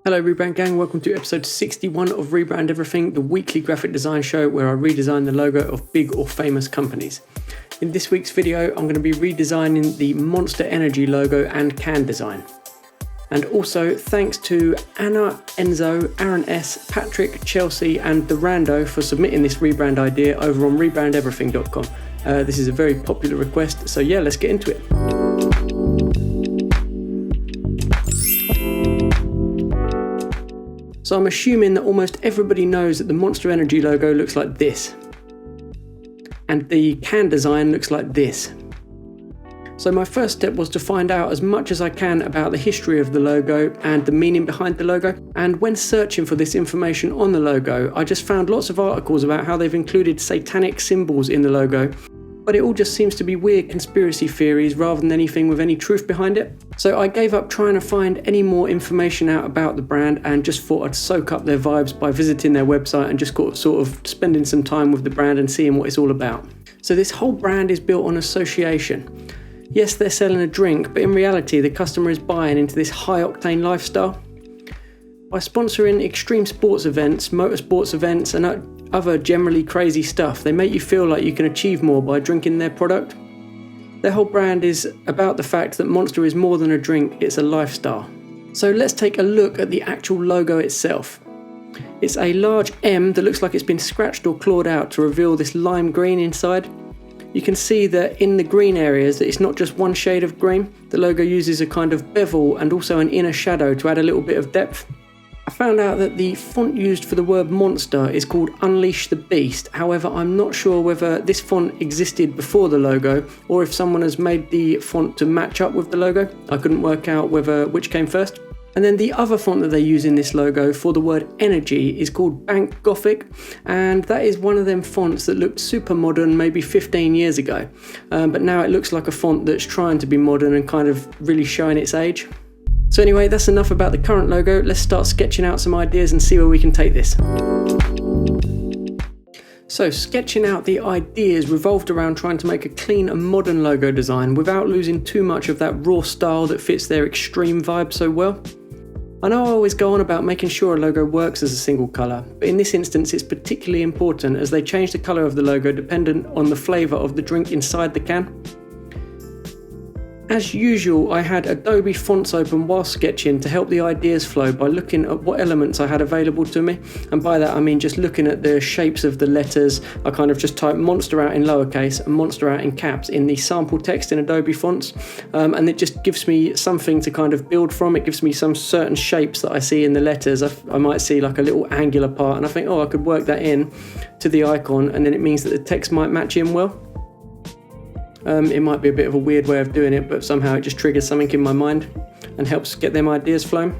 Hello Rebrand gang, welcome to episode 61 of Rebrand Everything, the weekly graphic design show where I redesign the logo of big or famous companies. In this week's video, I'm going to be redesigning the Monster Energy logo and can design. And also thanks to Anna, Enzo, Aaron S, Patrick, Chelsea and the Rando for submitting this rebrand idea over on rebrandeverything.com. This is a very popular request, so yeah, let's get into it. So I'm assuming that almost everybody knows that the Monster Energy logo looks like this. And the can design looks like this. So my first step was to find out as much as I can about the history of the logo and the meaning behind the logo. And when searching for this information on the logo, I just found lots of articles about how they've included satanic symbols in the logo. But it all just seems to be weird conspiracy theories rather than anything with any truth behind it. So I gave up trying to find any more information out about the brand and just thought I'd soak up their vibes by visiting their website and just sort of spending some time with the brand and seeing what it's all about. So this whole brand is built on association. Yes, they're selling a drink, but in reality the customer is buying into this high-octane lifestyle. By sponsoring extreme sports events, motorsports events and other generally crazy stuff, they make you feel like you can achieve more by drinking their product. Their whole brand is about the fact that Monster is more than a drink, it's a lifestyle. So let's take a look at the actual logo itself. It's a large M that looks like it's been scratched or clawed out to reveal this lime green inside. You can see that in the green areas that it's not just one shade of green. The logo uses a kind of bevel and also an inner shadow to add a little bit of depth. I found out that the font used for the word monster is called Unleash the Beast. However, I'm not sure whether this font existed before the logo or if someone has made the font to match up with the logo. I couldn't work out which came first. And then the other font that they use in this logo for the word energy is called Bank Gothic, and that is one of them fonts that looked super modern maybe 15 years ago. But now it looks like a font that's trying to be modern and kind of really showing its age. So anyway, that's enough about the current logo. Let's start sketching out some ideas and see where we can take this. So sketching out the ideas revolved around trying to make a clean and modern logo design without losing too much of that raw style that fits their extreme vibe so well. I know I always go on about making sure a logo works as a single colour, but in this instance it's particularly important as they change the colour of the logo dependent on the flavour of the drink inside the can. As usual, I had Adobe fonts open while sketching to help the ideas flow by looking at what elements I had available to me, and by that I mean just looking at the shapes of the letters. I kind of just typed monster out in lowercase and monster out in caps in the sample text in Adobe fonts, and it just gives me something to kind of build from. It gives me some certain shapes that I see in the letters. I might see like a little angular part and I think, oh, I could work that in to the icon, and then it means that the text might match in well. It might be a bit of a weird way of doing it, but somehow it just triggers something in my mind and helps get them ideas flowing.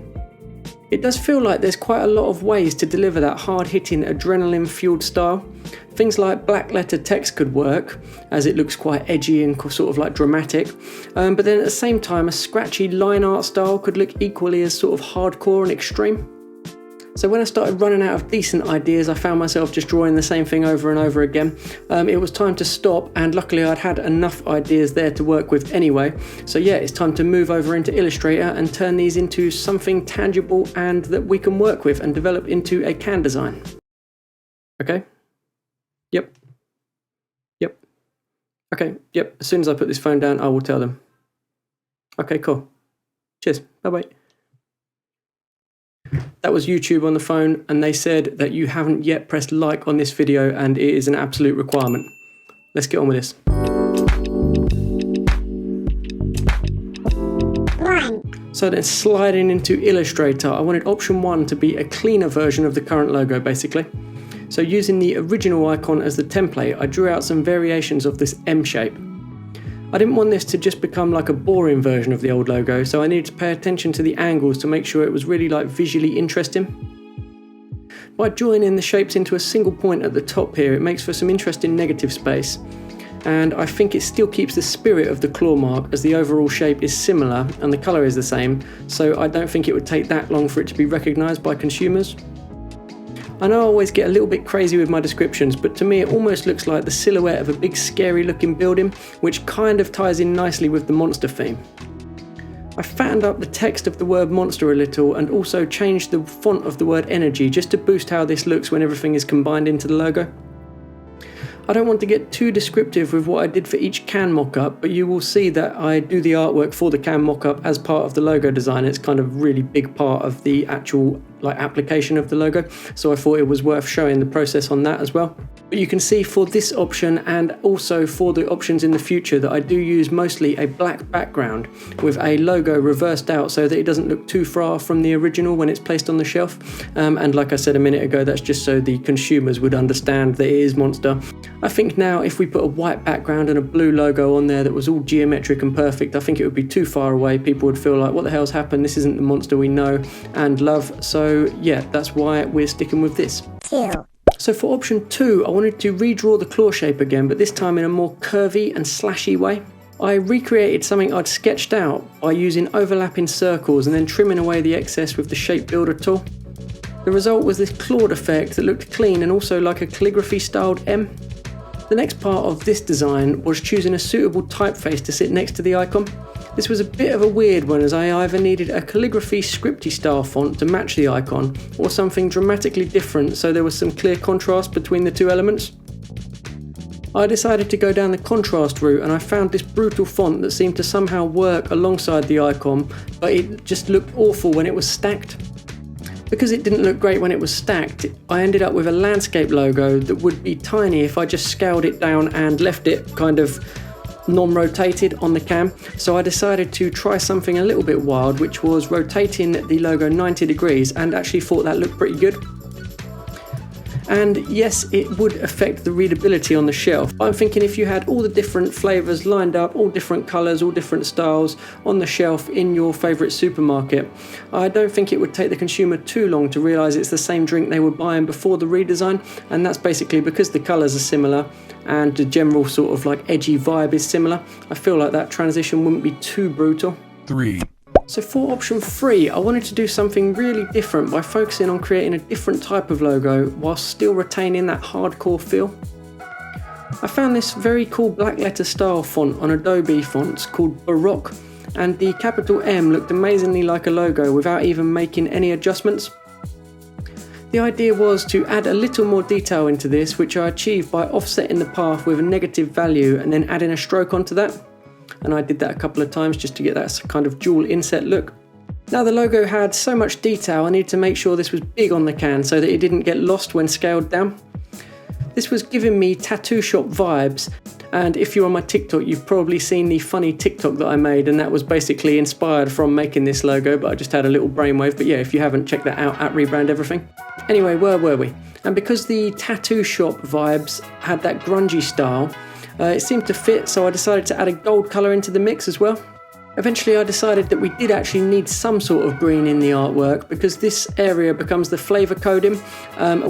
It does feel like there's quite a lot of ways to deliver that hard-hitting, adrenaline-fueled style. Things like black letter text could work, as it looks quite edgy and sort of like dramatic, but then at the same time a scratchy line art style could look equally as sort of hardcore and extreme. So when I started running out of decent ideas, I found myself just drawing the same thing over and over again. It was time to stop, and luckily I'd had enough ideas there to work with anyway. So yeah, it's time to move over into Illustrator and turn these into something tangible and that we can work with and develop into a can design. Okay? Yep. Okay, yep. As soon as I put this phone down, I will tell them. Okay, cool. Cheers. Bye-bye. That was YouTube on the phone, and they said that you haven't yet pressed like on this video and it is an absolute requirement. Let's get on with this. So then sliding into Illustrator, I wanted option 1 to be a cleaner version of the current logo basically. So using the original icon as the template, I drew out some variations of this M shape. I didn't want this to just become like a boring version of the old logo, so I needed to pay attention to the angles to make sure it was really like visually interesting. By joining the shapes into a single point at the top here, it makes for some interesting negative space, and I think it still keeps the spirit of the claw mark as the overall shape is similar and the colour is the same, so I don't think it would take that long for it to be recognised by consumers. I know I always get a little bit crazy with my descriptions, but to me it almost looks like the silhouette of a big scary looking building, which kind of ties in nicely with the monster theme. I fattened up the text of the word monster a little and also changed the font of the word energy just to boost how this looks when everything is combined into the logo. I don't want to get too descriptive with what I did for each can mock-up, but you will see that I do the artwork for the can mock-up as part of the logo design. It's kind of a really big part of the actual application of the logo, so I thought it was worth showing the process on that as well. But you can see for this option and also for the options in the future that I do use mostly a black background with a logo reversed out so that it doesn't look too far from the original when it's placed on the shelf. And like I said a minute ago, that's just so the consumers would understand that it is Monster. I think now if we put a white background and a blue logo on there that was all geometric and perfect, I think it would be too far away. People would feel like, what the hell's happened? This isn't the Monster we know and love. So yeah, that's why we're sticking with this. So for option 2, I wanted to redraw the claw shape again, but this time in a more curvy and slashy way. I recreated something I'd sketched out by using overlapping circles and then trimming away the excess with the shape builder tool. The result was this clawed effect that looked clean and also like a calligraphy styled M. The next part of this design was choosing a suitable typeface to sit next to the icon. This was a bit of a weird one, as I either needed a calligraphy scripty style font to match the icon or something dramatically different so there was some clear contrast between the two elements. I decided to go down the contrast route and I found this brutal font that seemed to somehow work alongside the icon, but it just looked awful when it was stacked. Because it didn't look great when it was stacked, I ended up with a landscape logo that would be tiny if I just scaled it down and left it kind of non-rotated on the can. So I decided to try something a little bit wild, which was rotating the logo 90 degrees, and actually thought that looked pretty good. And yes, it would affect the readability on the shelf. I'm thinking if you had all the different flavours lined up, all different colours, all different styles on the shelf in your favourite supermarket, I don't think it would take the consumer too long to realise it's the same drink they were buying before the redesign. And that's basically because the colours are similar and the general sort of edgy vibe is similar. I feel like that transition wouldn't be too brutal. 3. So for option 3, I wanted to do something really different by focusing on creating a different type of logo whilst still retaining that hardcore feel. I found this very cool black letter style font on Adobe fonts called Baroque, and the capital M looked amazingly like a logo without even making any adjustments. The idea was to add a little more detail into this, which I achieved by offsetting the path with a negative value and then adding a stroke onto that. And I did that a couple of times just to get that kind of dual inset look. Now the logo had so much detail, I needed to make sure this was big on the can so that it didn't get lost when scaled down. This was giving me tattoo shop vibes, and if you're on my TikTok, you've probably seen the funny TikTok that I made, and that was basically inspired from making this logo, but I just had a little brainwave. But yeah, if you haven't, checked that out at Rebrand Everything. Anyway, where were we? And because the tattoo shop vibes had that grungy style, it seemed to fit, so I decided to add a gold colour into the mix as well. Eventually I decided that we did actually need some sort of green in the artwork, because this area becomes the flavour coding,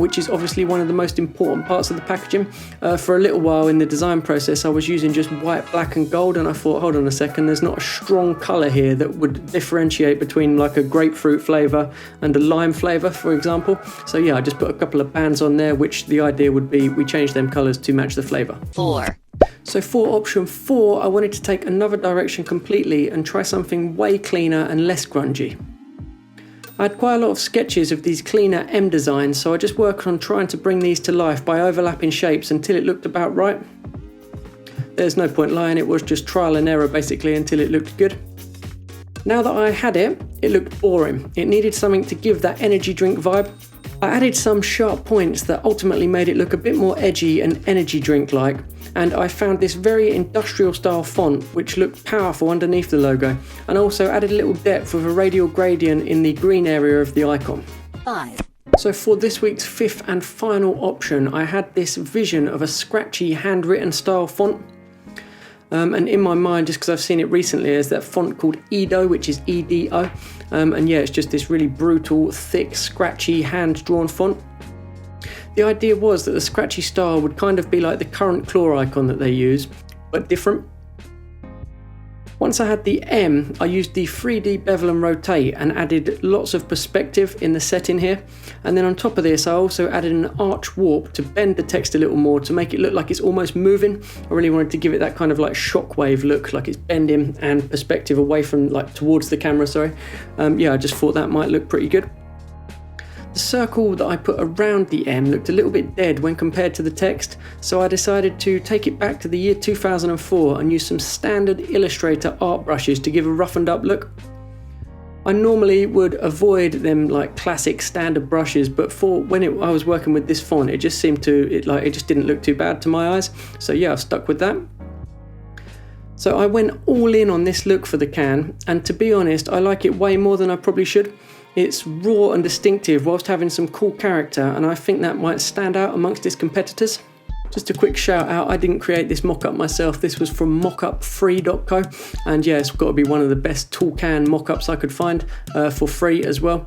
which is obviously one of the most important parts of the packaging. For a little while in the design process I was using just white, black and gold, and I thought, hold on a second, there's not a strong colour here that would differentiate between like a grapefruit flavour and a lime flavour, for example. So yeah, I just put a couple of bands on there, which the idea would be we change them colours to match the flavour. 4. So for option 4, I wanted to take another direction completely and try something way cleaner and less grungy. I had quite a lot of sketches of these cleaner M designs, so I just worked on trying to bring these to life by overlapping shapes until it looked about right. There's no point lying, it was just trial and error basically until it looked good. Now that I had it, it looked boring. It needed something to give that energy drink vibe. I added some sharp points that ultimately made it look a bit more edgy and energy drink-like, and I found this very industrial style font which looked powerful underneath the logo, and also added a little depth with a radial gradient in the green area of the icon. 5. So for this week's 5th and final option, I had this vision of a scratchy handwritten style font. And in my mind, just because I've seen it recently, is that font called Edo, which is EDO. And yeah, it's just this really brutal, thick, scratchy, hand-drawn font. The idea was that the scratchy style would kind of be like the current claw icon that they use, but different. Once I had the M, I used the 3D bevel and rotate and added lots of perspective in the setting here. And then on top of this, I also added an arch warp to bend the text a little more to make it look like it's almost moving. I really wanted to give it that kind of like shockwave look, like it's bending and perspective away from, like, towards the camera, sorry. Yeah, I just thought that might look pretty good. The circle that I put around the M looked a little bit dead when compared to the text, so I decided to take it back to the year 2004 and use some standard Illustrator art brushes to give a roughened up look. I normally would avoid them like classic standard brushes, but for when I was working with this font, it just seemed to, it just didn't look too bad to my eyes, so yeah, I've stuck with that. So I went all in on this look for the can, and to be honest, I like it way more than I probably should. It's raw and distinctive whilst having some cool character, and I think that might stand out amongst its competitors. Just a quick shout out, I didn't create this mock-up myself, this was from mockupfree.co, and yeah, it's got to be one of the best tool can mock-ups I could find for free as well.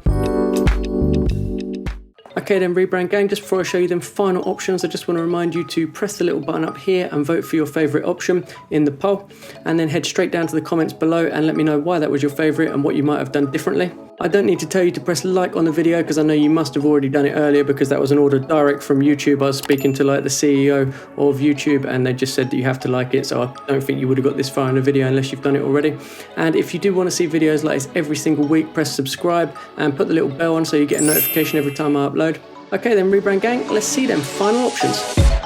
Okay then, Rebrand gang, just before I show you them final options, I just want to remind you to press the little button up here and vote for your favourite option in the poll, and then head straight down to the comments below and let me know why that was your favourite and what you might have done differently. I don't need to tell you to press like on the video because I know you must have already done it earlier, because that was an order direct from YouTube. I was speaking to like the CEO of YouTube and they just said that you have to like it, so I don't think you would have got this far in the video unless you've done it already. And if you do want to see videos like this every single week, press subscribe and put the little bell on so you get a notification every time I upload. Okay then, Rebrand gang, let's see them final options.